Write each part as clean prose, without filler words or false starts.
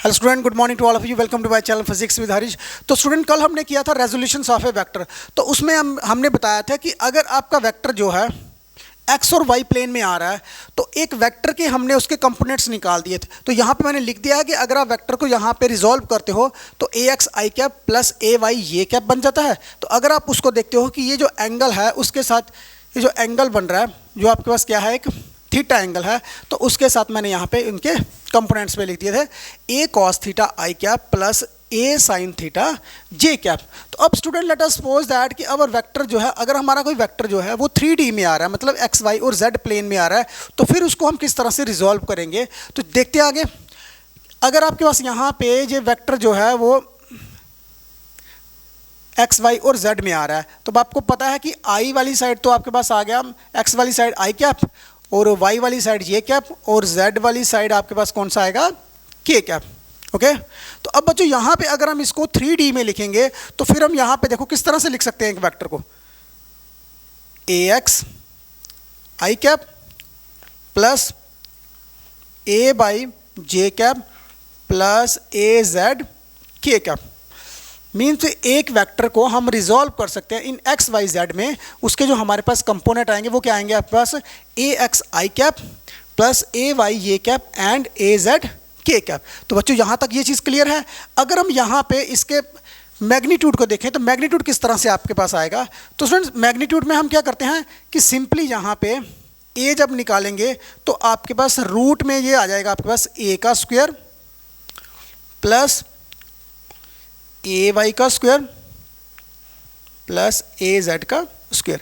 Hello student, good morning to all of you. Welcome to my channel physics with Harish. तो student, कल हमने किया था रेजोल्यूशंस ऑफ ए वेक्टर। तो उसमें हमने बताया था कि अगर आपका वेक्टर जो है एक्स और वाई प्लेन में आ रहा है तो एक वेक्टर के हमने उसके कंपोनेंट्स निकाल दिए थे। तो यहाँ पे मैंने लिख दिया है कि अगर आप वेक्टर को यहाँ पे रिजॉल्व करते हो तो ए x i cap plus A Y ये कैप बन जाता है। तो अगर आप उसको देखते हो कि ये जो एंगल है उसके साथ ये जो एंगल बन रहा है, जो आपके पास क्या है, एक थीटा एंगल है, तो उसके साथ मैंने यहाँ पे इनके कंपोनेंट्स में लिख दिए थे ए कॉस थीटा आई कैप प्लस ए साइन थीटा जे कैप। तो अब student, let us suppose that कि अवर वेक्टर जो है, अगर हमारा कोई वेक्टर जो है वो 3D में आ रहा है, मतलब एक्स वाई और जेड प्लेन में आ रहा है, तो फिर उसको हम किस तरह से रिजॉल्व करेंगे। तो देखते हैं आगे। अगर आपके पास यहाँ पे ये वेक्टर जो है वो एक्स वाई और जेड में आ रहा है, तो आपको पता है कि आई वाली साइड तो आपके पास आ गया, एक्स वाली साइड आई कैप और वाई वाली साइड ये कैप और जेड वाली साइड आपके पास कौन सा आएगा, के कैप। ओके, तो अब बच्चों यहाँ पे अगर हम इसको 3D में लिखेंगे तो फिर हम यहाँ पे देखो किस तरह से लिख सकते हैं एक वेक्टर को, a x i cap plus a y j cap plus a z k cap. Means एक वेक्टर को हम रिजॉल्व कर सकते हैं इन एक्स वाई जेड में। उसके जो हमारे पास कंपोनेंट आएंगे वो क्या आएंगे आपके पास, a x i cap plus A Y ये cap and A z k cap. तो बच्चों यहाँ तक ये चीज़ क्लियर है। अगर हम यहाँ पे इसके मैग्नीट्यूड को देखें तो मैग्नीट्यूड किस तरह से आपके पास आएगा। तो स्टूडेंट्स, मैग्नीट्यूड में हम क्या करते हैं कि सिंपली यहाँ पे ए जब निकालेंगे तो आपके पास रूट में ये आ जाएगा आपके पास ए का स्क्वायर प्लस ए वाई का स्क्वायर प्लस ए जेड का स्क्वायर।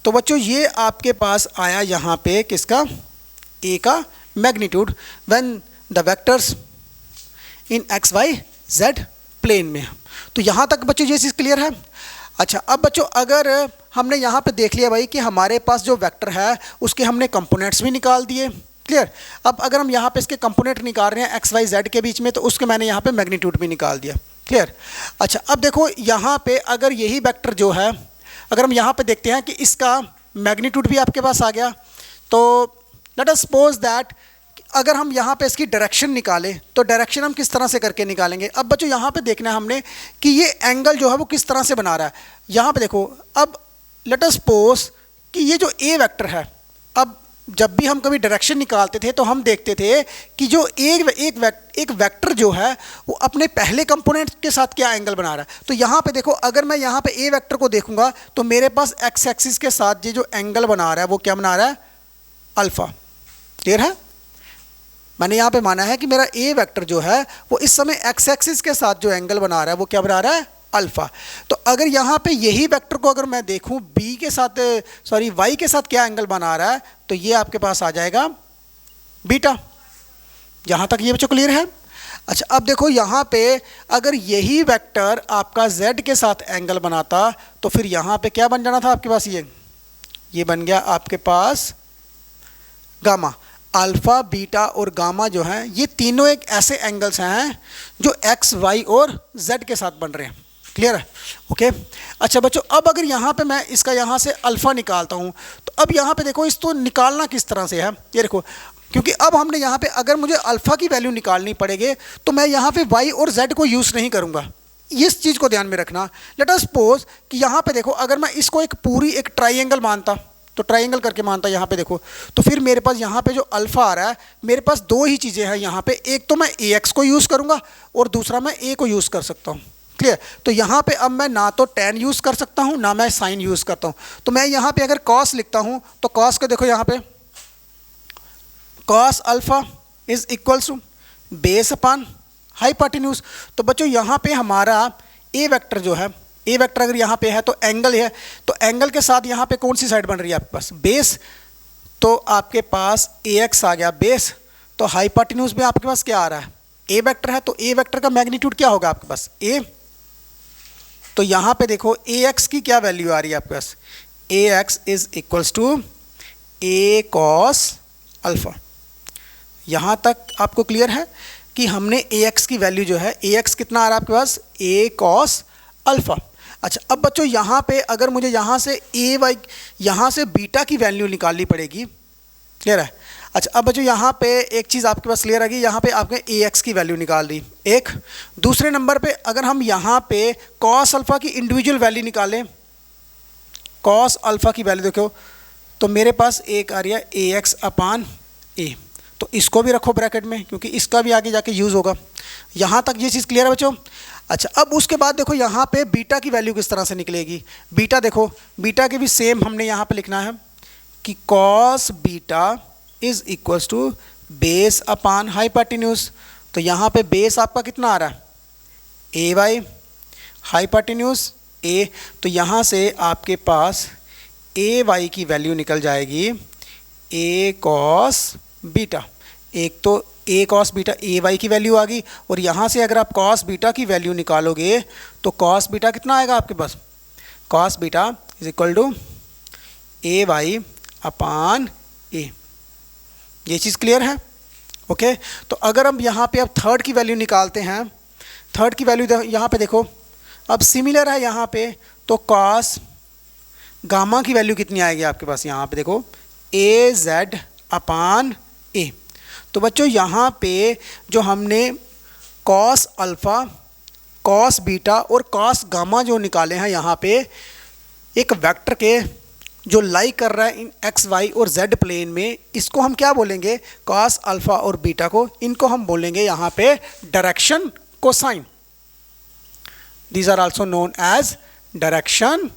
तो बच्चों ये आपके पास आया यहाँ पे किसका, ए का magnitude when the vectors in X Y Z plane में। तो यहाँ तक बच्चों ये चीज़ क्लियर है। अच्छा, अब बच्चों अगर हमने यहाँ पे देख लिया भाई कि हमारे पास जो वेक्टर है उसके हमने कंपोनेंट्स भी निकाल दिए, क्लियर। अब अगर हम यहाँ पे इसके कंपोनेंट निकाल रहे हैं एक्स वाई जेड के बीच में, तो उसके मैंने यहाँ पे मैग्नीट्यूड भी निकाल दिया, क्लियर। अच्छा, अब देखो यहाँ पे अगर यही वेक्टर जो है, अगर हम यहाँ पे देखते हैं कि इसका मैग्नीट्यूड भी आपके पास आ गया, तो लेट अस सपोज दैट अगर हम यहाँ पे इसकी डायरेक्शन निकालें तो डायरेक्शन हम किस तरह से करके निकालेंगे। अब बच्चों यहाँ पे देखना है हमने कि ये एंगल जो है वो किस तरह से बना रहा है। यहाँ पे देखो, अब लेट अस सपोज कि ये जो ए वेक्टर है, अब जब भी हम कभी डायरेक्शन निकालते थे तो हम देखते थे कि जो एक वेक्टर जो है वो अपने पहले कंपोनेंट के साथ क्या एंगल बना रहा है। तो यहाँ पे देखो, अगर मैं यहाँ पे ए वेक्टर को देखूंगा तो मेरे पास एक्स एक्सिस के साथ ये जो एंगल बना रहा है वो क्या बना रहा है, अल्फा। क्लियर है। मैंने यहाँ पे माना है कि मेरा ए वेक्टर जो है वो इस समय एक्स एक्सिस के साथ जो एंगल बना रहा है वो क्या बना रहा है, अल्फा। तो अगर यहाँ पे यही वेक्टर को अगर मैं देखूँ बी के साथ, सॉरी वाई के साथ क्या एंगल बना रहा है, तो ये आपके पास आ जाएगा बीटा। यहाँ तक ये बच्चों क्लियर है। अच्छा, अब देखो यहाँ पे अगर यही वेक्टर आपका जेड के साथ एंगल बनाता तो फिर यहाँ पे क्या बन जाना था आपके पास, ये बन गया आपके पास गामा। अल्फ़ा, बीटा और गामा जो हैं ये तीनों एक ऐसे एंगल्स हैं जो एक्स वाई और जेड के साथ बन रहे हैं। क्लियर है। ओके। अच्छा बच्चों, अब अगर यहाँ पे मैं इसका यहाँ से अल्फ़ा निकालता हूँ तो अब यहाँ पे देखो इसको निकालना किस तरह से है, ये देखो, क्योंकि अब हमने यहाँ पे अगर मुझे अल्फ़ा की वैल्यू निकालनी पड़ेगी तो मैं यहाँ पे वाई और जेड को यूज़ नहीं करूँगा। इस चीज़ को ध्यान में रखना। लेट अस सपोज कि यहाँ पे देखो, अगर मैं इसको एक पूरी एक ट्राइंगल मानता, तो ट्राइंगल करके मानता यहाँ पे देखो, तो फिर मेरे पास यहाँ पे जो अल्फ़ा आ रहा है, मेरे पास दो ही चीज़ें हैं यहाँ पे, एक तो मैं ए एक्स को यूज़ करूँगा और दूसरा मैं ए को यूज़ कर सकता हूँ। क्लियर। तो यहाँ पे अब मैं ना तो टेन यूज़ कर सकता हूँ ना मैं साइन यूज़ करता हूँ। तो मैं यहाँ पे अगर कॉस लिखता हूँ तो कॉस को देखो यहाँ पे, cos alpha is equals to base upon hypotenuse. तो बच्चों यहाँ पे हमारा ए वेक्टर जो है, ए वेक्टर अगर यहाँ पे है तो एंगल है, तो एंगल के साथ यहाँ पे कौन सी साइड बन रही है आपके पास, बेस। तो आपके पास ए एक्स आ गया बेस, तो हाइपोटेन्यूज में आपके पास क्या आ रहा है, ए वेक्टर है, तो ए वेक्टर का मैग्नीट्यूड क्या होगा आपके पास, ए। तो यहाँ पे देखो ए एक्स की क्या वैल्यू आ रही है आपके पास, a x is equals to a cos alpha. यहाँ तक आपको क्लियर है कि हमने ए एक्स की वैल्यू जो है, ए एक्स कितना आ रहा है आपके पास, ए कॉस अल्फ़ा। अच्छा, अब बच्चों यहाँ पे अगर मुझे यहाँ से ए वाई, यहाँ से बीटा की वैल्यू निकालनी पड़ेगी, क्लियर है। अच्छा अब बच्चों यहाँ पे एक चीज़ आपके पास क्लियर आ गई, यहाँ पे आपने ए एक्स की वैल्यू निकाल दी एक। दूसरे नंबर पे अगर हम यहाँ पे कॉस अल्फ़ा की इंडिविजुअल वैल्यू निकालें, कॉस अल्फ़ा की वैल्यू देखो तो मेरे पास एक आ रही है ए एक्स अपान ए, तो इसको भी रखो ब्रैकेट में क्योंकि इसका भी आगे जाके यूज़ होगा। यहाँ तक ये चीज़ क्लियर है बच्चों। अच्छा अब उसके बाद देखो यहाँ पे बीटा की वैल्यू किस तरह से निकलेगी। बीटा देखो, बीटा के भी सेम हमने यहाँ पे लिखना है कि cos beta is equals to base upon hypotenuse. तो यहाँ पे बेस आपका कितना आ रहा है ए वाई, हाइपोटेन्यूज ए, तो यहाँ से आपके पास ए वाई की वैल्यू निकल जाएगी ए कॉस बीटा। एक तो ए कॉस बीटा ए वाई की वैल्यू आ गई, और यहाँ से अगर आप कॉस बीटा की वैल्यू निकालोगे तो कॉस बीटा कितना आएगा आपके पास, cos beta is equal to A y upon a. ये चीज़ क्लियर है। ओके तो अगर हम यहाँ पे अब थर्ड की वैल्यू निकालते हैं, थर्ड की वैल्यू यहाँ पे देखो अब सिमिलर है यहाँ पे, तो कॉस गामा की वैल्यू कितनी आएगी आपके पास, यहाँ पे देखो ए जेड अपान ए। तो बच्चों यहाँ पे जो हमने कॉस अल्फ़ा, कॉस बीटा और कॉस गामा जो निकाले हैं यहाँ पे एक वेक्टर के जो लाई कर रहा है इन एक्स वाई और जेड प्लेन में, इसको हम क्या बोलेंगे, कॉस अल्फ़ा और बीटा को, इनको हम बोलेंगे यहाँ पे direction cosine. These are also known as direction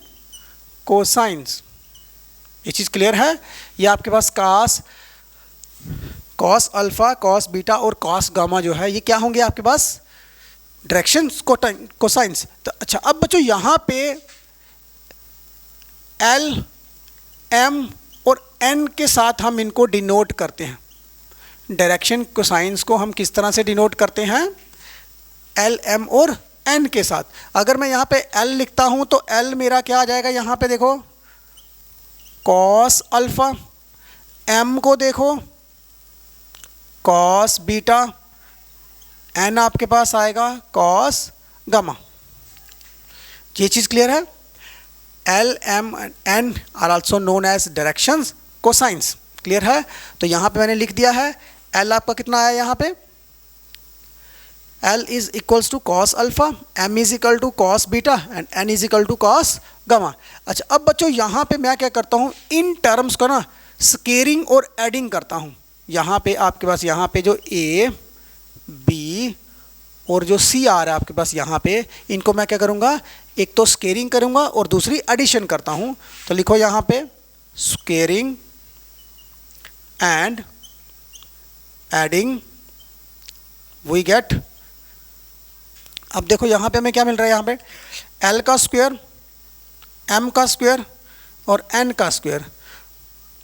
cosines. ये चीज़ क्लियर है। ये आपके पास कॉस अल्फ़ा, कॉस बीटा और कॉस गामा जो है ये क्या होंगे आपके पास, डायरेक्शन कोसाइंस। तो अच्छा अब बच्चों यहाँ पे एल एम और एन के साथ हम इनको डिनोट करते हैं। डायरेक्शन कोसाइंस को हम किस तरह से डिनोट करते हैं, एल एम और एन के साथ। अगर मैं यहाँ पे एल लिखता हूँ तो एल मेरा क्या आ जाएगा, यहाँ पे देखो कॉस अल्फ़ा, एम को देखो कॉस बीटा, एन आपके पास आएगा कॉस गामा। ये चीज़ क्लियर है। L M N are also known as directions cosines. Clear है। तो यहाँ पे मैंने लिख दिया है एल आपका कितना आया यहाँ पे, L is equals to cos alpha, M is equal to cos beta and N is equal to cos gamma. अच्छा अब बच्चों यहाँ पे मैं क्या करता हूँ, इन टर्म्स को ना स्केयरिंग और एडिंग करता हूँ। यहाँ पे आपके पास यहाँ पे जो ए बी और जो सी आ रहा है आपके पास यहाँ पे, इनको मैं क्या करूँगा, एक तो स्केयरिंग करूँगा और दूसरी एडिशन करता हूँ। तो लिखो यहाँ पे squaring and adding we get. अब देखो यहाँ पे हमें क्या मिल रहा है, यहाँ पे एल का स्क्वायर, एम का स्क्वायर और एन का स्क्वायर।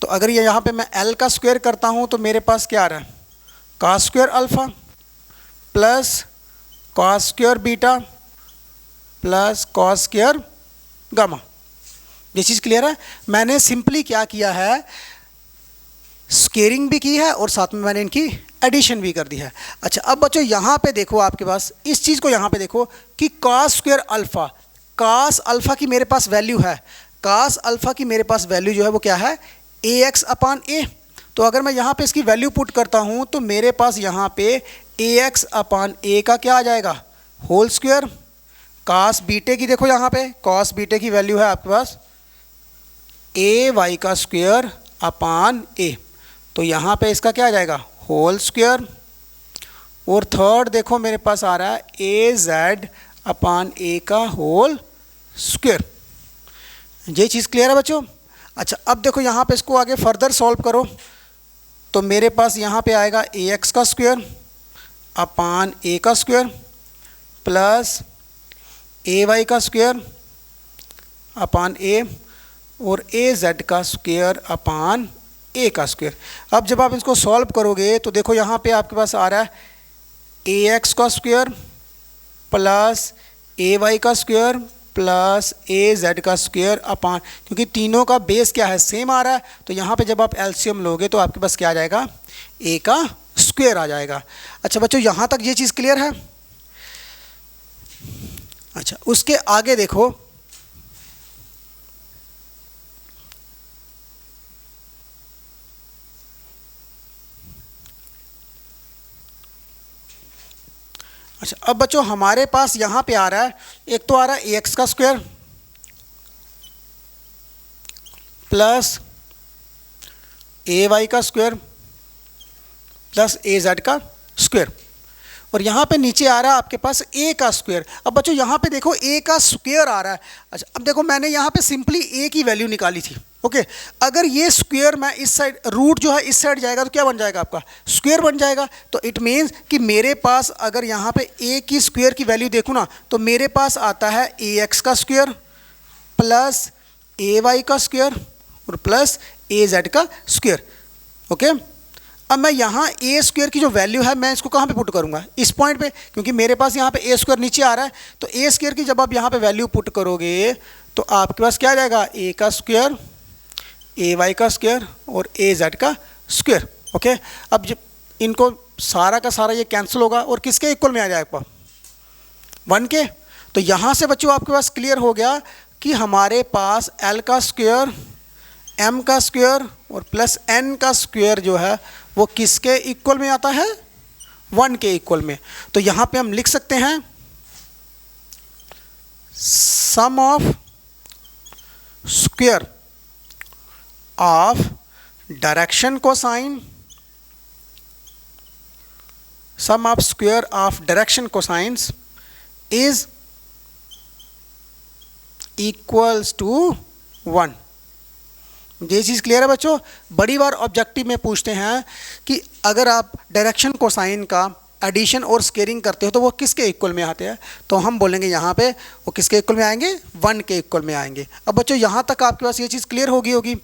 तो अगर ये यहाँ पे मैं एल का स्क्वायर करता हूँ तो मेरे पास क्या आ रहा है, cos square alpha plus cos square beta plus cos square gamma. ये चीज़ क्लियर है। मैंने सिंपली क्या किया है, स्केयरिंग भी की है और साथ में मैंने इनकी एडिशन भी कर दी है। अच्छा अब बच्चों यहाँ पे देखो आपके पास इस चीज़ को यहाँ पे देखो कि cos square alpha, cos alpha की मेरे पास वैल्यू है, कॉस अल्फ़ा की मेरे पास वैल्यू जो है वो क्या है, ए एक्स अपान ए। तो अगर मैं यहाँ पे इसकी वैल्यू पुट करता हूँ तो मेरे पास यहाँ पे ए एक्स अपान ए का क्या आ जाएगा, होल स्क्वायर। कॉस बीटे की देखो यहाँ पे कॉस बीटे की वैल्यू है आपके पास ए वाई का स्क्वायर अपान ए, तो यहाँ पे इसका क्या आ जाएगा, होल स्क्वायर। और थर्ड देखो मेरे पास आ रहा है ए जेड अपान ए का होल स्क्वायर। ये चीज़ क्लियर है बच्चों। अच्छा अब देखो यहाँ पे इसको आगे फर्दर सॉल्व करो तो मेरे पास यहाँ पे आएगा ए एक्स का स्क्वायर अपान ए का स्क्वायर प्लस ए वाई का स्क्वायर अपान ए और ए जेड का स्क्वायर अपान ए का स्क्वायर। अब जब आप इसको सॉल्व करोगे तो देखो यहाँ पे आपके पास आ रहा है ए एक्स का स्क्वायर प्लस ए वाई का स्क्वायर प्लस ए जेड का स्क्वायर अपान, क्योंकि तीनों का बेस क्या है, सेम आ रहा है। तो यहाँ पे जब आप एलसीएम लोगे तो आपके पास क्या आ जाएगा, ए का स्क्वायर आ जाएगा। अच्छा बच्चों यहाँ तक ये चीज़ क्लियर है। अच्छा उसके आगे देखो अच्छा, अब बच्चों हमारे पास यहाँ पे आ रहा है, एक तो आ रहा है ए एक्स का स्क्वायर प्लस ए वाई का स्क्वायर प्लस ए जेड का स्क्वायर, और यहाँ पे नीचे आ रहा है आपके पास ए का स्क्वायर। अब बच्चों यहाँ पे देखो ए का स्क्वायर आ रहा है। अच्छा, अब देखो मैंने यहाँ पे सिंपली ए की वैल्यू निकाली थी। ओके, अगर ये स्क्वायर मैं इस साइड, रूट जो है इस साइड जाएगा तो क्या बन जाएगा आपका, स्क्वायर बन जाएगा। तो इट मीन्स कि मेरे पास अगर यहाँ पे ए की स्क्वायर की वैल्यू देखूँ ना, तो मेरे पास आता है ए एक्स का स्क्वायर प्लस ए वाई का स्क्वायर और प्लस ए जेड का स्क्वायर। ओके, अब मैं यहाँ ए स्क्वायर की जो वैल्यू है मैं इसको कहाँ पे पुट करूँगा, इस पॉइंट पे, क्योंकि मेरे पास यहाँ पे ए स्क्वायर नीचे आ रहा है। तो ए स्क्वायर की जब आप यहाँ पे वैल्यू पुट करोगे तो आपके पास क्या आ जाएगा, ए का स्क्वायर, ए वाई का स्क्वायर और ए जेड का स्क्वायर। ओके, अब जब इनको सारा का सारा ये कैंसिल होगा और किसके इक्वल में आ जाएगा, 1 के। तो यहाँ से बच्चों आपके पास क्लियर हो गया कि हमारे पास एल का स्क्वायर, एम का स्क्वायर और प्लस एन का स्क्वायर जो है वो किसके इक्वल में आता है, 1 के इक्वल में। तो यहाँ पे हम लिख सकते हैं sum of square of direction cosine, sum of square of direction cosines is equals to 1। ये चीज़ क्लियर है बच्चों। बड़ी बार ऑब्जेक्टिव में पूछते हैं कि अगर आप डायरेक्शन कोसाइन का एडिशन और स्केयरिंग करते हो तो वो किसके इक्वल में आते हैं, तो हम बोलेंगे यहाँ पे वो किसके इक्वल में आएंगे, 1 के इक्वल में आएंगे। अब बच्चों यहाँ तक आपके पास ये चीज़ क्लियर होगी।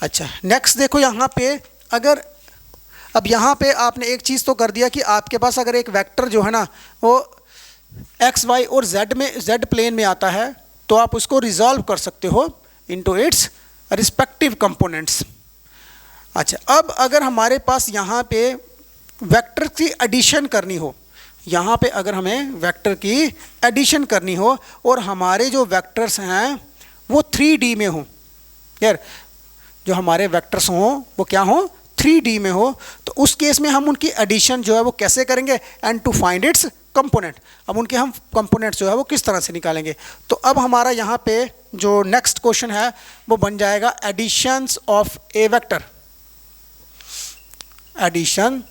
अच्छा, नेक्स्ट देखो यहाँ पे, अगर अब यहाँ पे आपने एक चीज़ तो कर दिया कि आपके पास अगर एक वेक्टर जो है ना वो एक्स वाई और जेड में, जेड प्लेन में आता है, तो आप उसको रिजॉल्व कर सकते हो इनटू इट्स रिस्पेक्टिव कंपोनेंट्स। अच्छा, अब अगर हमारे पास यहाँ पे वेक्टर की एडिशन करनी हो, यहाँ पे अगर हमें वेक्टर की एडिशन करनी हो और हमारे जो वेक्टर्स हैं वो 3D में हो, यार जो हमारे वेक्टर्स हों वो क्या हो, 3D में हो, तो उस केस में हम उनकी एडिशन जो है वो कैसे करेंगे, and to find its component. अब उनके हम कंपोनेंट्स जो है वो किस तरह से निकालेंगे। तो अब हमारा यहाँ पे जो नेक्स्ट क्वेश्चन है वो बन जाएगा additions of a vector, addition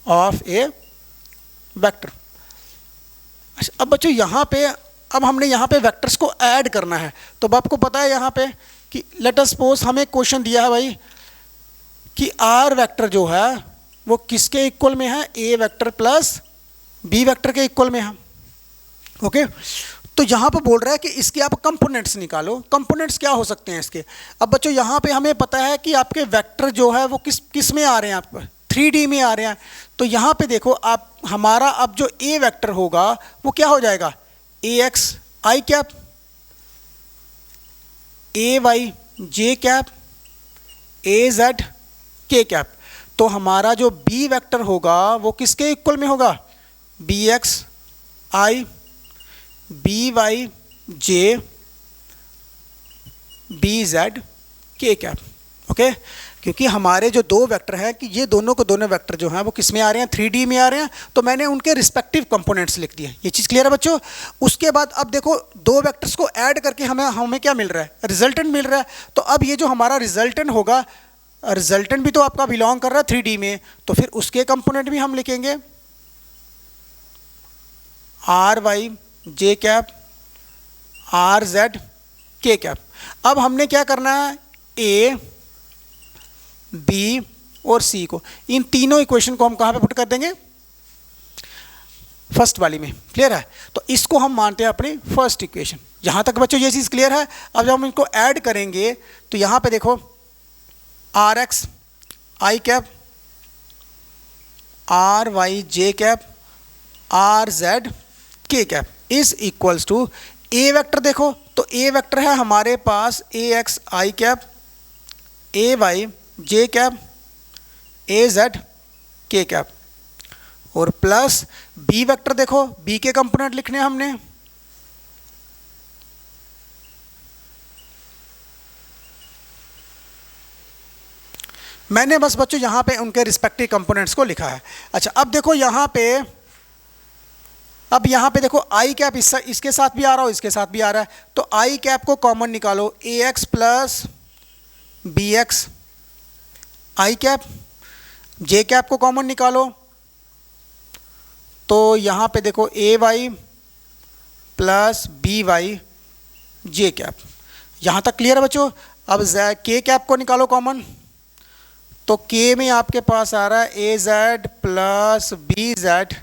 of a vector. अच्छा, अब बच्चों यहाँ पे अब हमने यहाँ पे वेक्टर्स को ऐड करना है। तो अब आपको पता है यहाँ पे कि लेट अस सपोज हमें क्वेश्चन दिया है भाई कि आर वेक्टर जो है वो किसके इक्वल में है, ए वेक्टर प्लस बी वेक्टर के इक्वल में है। ओके, तो यहाँ पे बोल रहा है कि इसके आप कंपोनेंट्स निकालो। कंपोनेंट्स क्या हो सकते हैं इसके। अब बच्चों यहाँ पे हमें पता है कि आपके वेक्टर जो है वो किस में आ रहे हैं, आपको 3D में आ रहे हैं। तो यहाँ पे देखो आप, हमारा अब जो ए वेक्टर होगा वो क्या हो जाएगा, ए x i cap, a y j cap, a z k cap. तो हमारा जो बी वेक्टर होगा वो किसके इक्वल में होगा, b x i b y j b z k cap. Okay, क्योंकि हमारे जो दो वेक्टर हैं कि ये दोनों को दोनों वेक्टर जो हैं वो किस में आ रहे हैं, 3D में आ रहे हैं, तो मैंने उनके रिस्पेक्टिव कंपोनेंट्स लिख दिए। ये चीज़ क्लियर है बच्चों। उसके बाद अब देखो दो वेक्टर्स को ऐड करके हमें क्या मिल रहा है, रिजल्टेंट मिल रहा है। तो अब ये जो हमारा रिजल्टेंट होगा, रिजल्टेंट भी तो आपका बिलोंग कर रहा है 3D में, तो फिर उसके कंपोनेंट भी हम लिखेंगे are y j cap r z k cap. अब हमने क्या करना है, ए बी और सी को, इन तीनों इक्वेशन को हम कहाँ पे पुट कर देंगे, फर्स्ट वाली में। क्लियर है। तो इसको हम मानते हैं अपनी फर्स्ट इक्वेशन। यहाँ तक बच्चों ये चीज़ क्लियर है। अब जब हम इनको ऐड करेंगे तो यहाँ पे देखो r x i cap r y j cap r z k cap is equals to a vector. देखो तो ए वेक्टर है हमारे पास a x i cap a y j cap a z k cap, और plus b vector. देखो b के component लिखने हैं हमने, मैंने बस बच्चों यहाँ पे उनके रिस्पेक्टिव कंपोनेंट्स को लिखा है। अच्छा, अब देखो यहाँ पे अब यहाँ पे देखो आई कैप इसके साथ भी आ रहा हो, इसके साथ भी आ रहा है, तो आई कैप को कॉमन निकालो, ए x plus B x i cap, J cap को कॉमन निकालो, तो यहाँ पे देखो ए Y plus B y j cap. यहाँ तक क्लियर है बच्चों। अब के कैप को निकालो कॉमन, तो के में आपके पास आ रहा है ए Z plus B z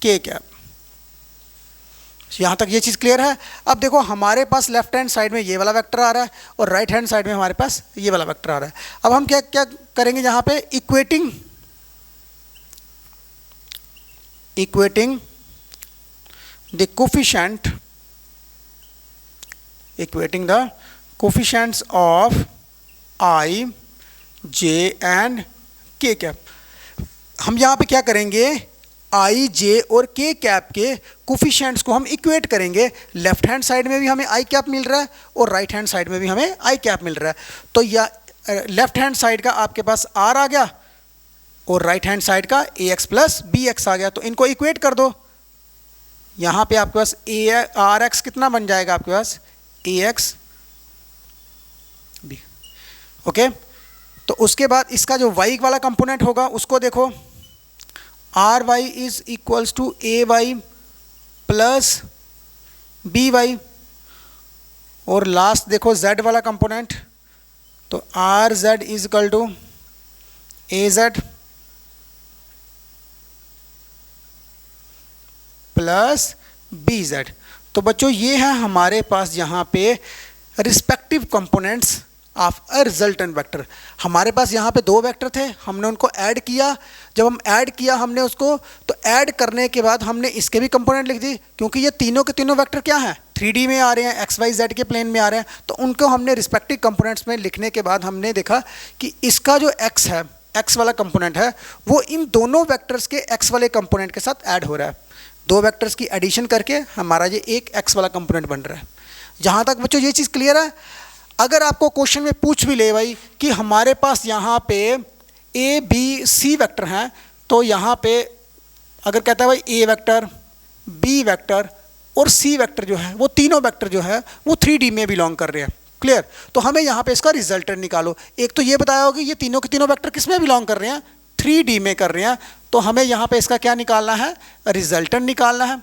k cap. यहाँ तक ये चीज़ क्लियर है। अब देखो हमारे पास लेफ्ट हैंड साइड में ये वाला वेक्टर आ रहा है और राइट हैंड साइड में हमारे पास ये वाला वेक्टर आ रहा है। अब हम क्या क्या करेंगे यहाँ पे, equating the coefficients of I J and के कैप। हम यहाँ पे क्या करेंगे, आई जे और के कैप के कोफिशिएंट्स को हम इक्वेट करेंगे। लेफ्ट हैंड साइड में भी हमें आई कैप मिल रहा है और राइट हैंड साइड में भी हमें आई कैप मिल रहा है। तो या लेफ्ट हैंड साइड का आपके पास आर आ गया और राइट हैंड साइड का ए एक्स प्लस बी एक्स आ गया, तो इनको इक्वेट कर दो। यहाँ पे आपके पास ए आर एक्स कितना बन जाएगा, आपके पास ए एक्स बी। ओके, तो उसके बाद इसका जो वाई वाला कंपोनेंट होगा उसको देखो, R Y is equals to A Y plus B Y, और लास्ट देखो जेड वाला कंपोनेंट, तो R Z is equal to A Z plus B Z. तो बच्चों ये है हमारे पास यहाँ पे respective components of a resultant vector. हमारे पास यहाँ पे दो वेक्टर थे, हमने उनको ऐड किया। जब हम ऐड किया हमने उसको, तो ऐड करने के बाद हमने इसके भी कंपोनेंट लिख दी, क्योंकि ये तीनों के तीनों वेक्टर क्या हैं, 3D में आ रहे हैं, एक्स वाई जेड के प्लेन में आ रहे हैं, तो उनको हमने रिस्पेक्टिव कंपोनेंट्स में लिखने के बाद हमने देखा कि इसका जो एक्स है, एक्स वाला कंपोनेंट है, वो इन दोनों वेक्टर्स के एक्स वाले कंपोनेंट के साथ ऐड हो रहा है। दो वेक्टर्स की एडिशन करके हमारा ये एक एक्स वाला कंपोनेंट बन रहा है। जहाँ तक बच्चों ये चीज़ क्लियर है। अगर आपको क्वेश्चन में पूछ भी ले भाई कि हमारे पास यहाँ पे ए बी सी वेक्टर हैं, तो यहाँ पे अगर कहता है भाई ए वेक्टर, बी वेक्टर और सी वेक्टर जो है, वो तीनों वेक्टर जो है वो 3D में बिलोंग कर रहे हैं। क्लियर, तो हमें यहाँ पे इसका रिजल्टेंट निकालो। एक तो ये बताया होगा ये तीनों के तीनों वेक्टर किस में बिलोंग कर रहे हैं, 3D में कर रहे हैं, तो हमें यहाँ पे इसका क्या निकालना है, रिजल्टेंट निकालना है।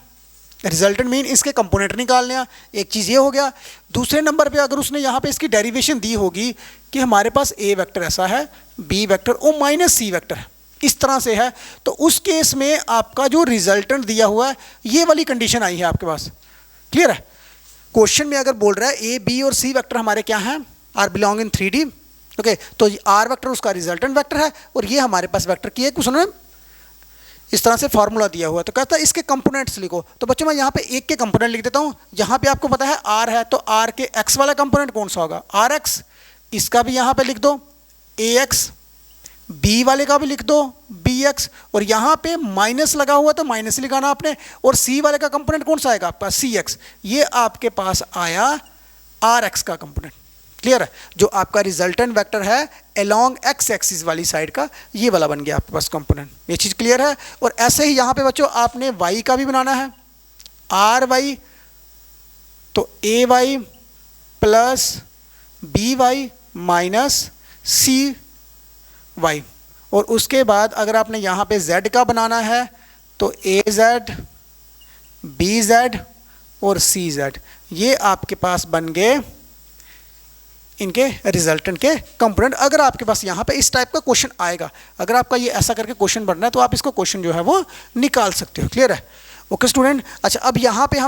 रिजल्टेंट मीन इसके कंपोनेंट निकालने हैं। एक चीज़ ये हो गया। दूसरे नंबर पे अगर उसने यहाँ पे इसकी डेरिवेशन दी होगी कि हमारे पास ए वेक्टर ऐसा है, बी वेक्टर और माइनस सी वेक्टर है, इस तरह से है, तो उस केस में आपका जो रिजल्टेंट दिया हुआ है ये वाली कंडीशन आई है आपके पास। क्लियर है। क्वेश्चन में अगर बोल रहा है ए बी और सी वेक्टर हमारे क्या हैं, are belong in 3D। Okay, तो आर वेक्टर उसका रिजल्टेंट वेक्टर है और ये हमारे पास वेक्टर की एक उसने इस तरह से फार्मूला दिया हुआ है। तो कहता है इसके कंपोनेंट्स लिखो। तो बच्चों मैं यहाँ पे एक के कंपोनेंट लिख देता हूँ। जहाँ पे आपको पता है आर है, तो आर के एक्स वाला कंपोनेंट कौन सा होगा, आर एक्स। इसका भी यहाँ पे लिख दो ए एक्स, बी वाले का भी लिख दो बी एक्स, और यहाँ पे माइनस लगा हुआ तो माइनस लिखाना आपने, और सी वाले का कंपोनेंट कौन सा आएगा आपका, सी एक्स। ये आपके पास आया आर एक्स का कंपोनेंट। क्लियर है। जो आपका रिजल्टेंट वेक्टर है अलोंग एक्स एक्सिस वाली साइड का, ये वाला बन गया आपके पास कंपोनेंट। ये चीज़ क्लियर है। और ऐसे ही यहाँ पे बच्चों आपने वाई का भी बनाना है, आर वाई, तो a Y plus B y minus c y, और उसके बाद अगर आपने यहाँ पे z का बनाना है तो ए जेड, बी जेड और सी जेड, ये आपके पास बन गए इनके रिजल्टेंट के कंपोनेंट। अगर आपके पास यहाँ पे इस टाइप का क्वेश्चन आएगा, अगर आपका ये ऐसा करके क्वेश्चन बनना है, तो आप इसको क्वेश्चन जो है वो निकाल सकते हो। क्लियर है। Okay student. अच्छा, अब यहाँ पे हम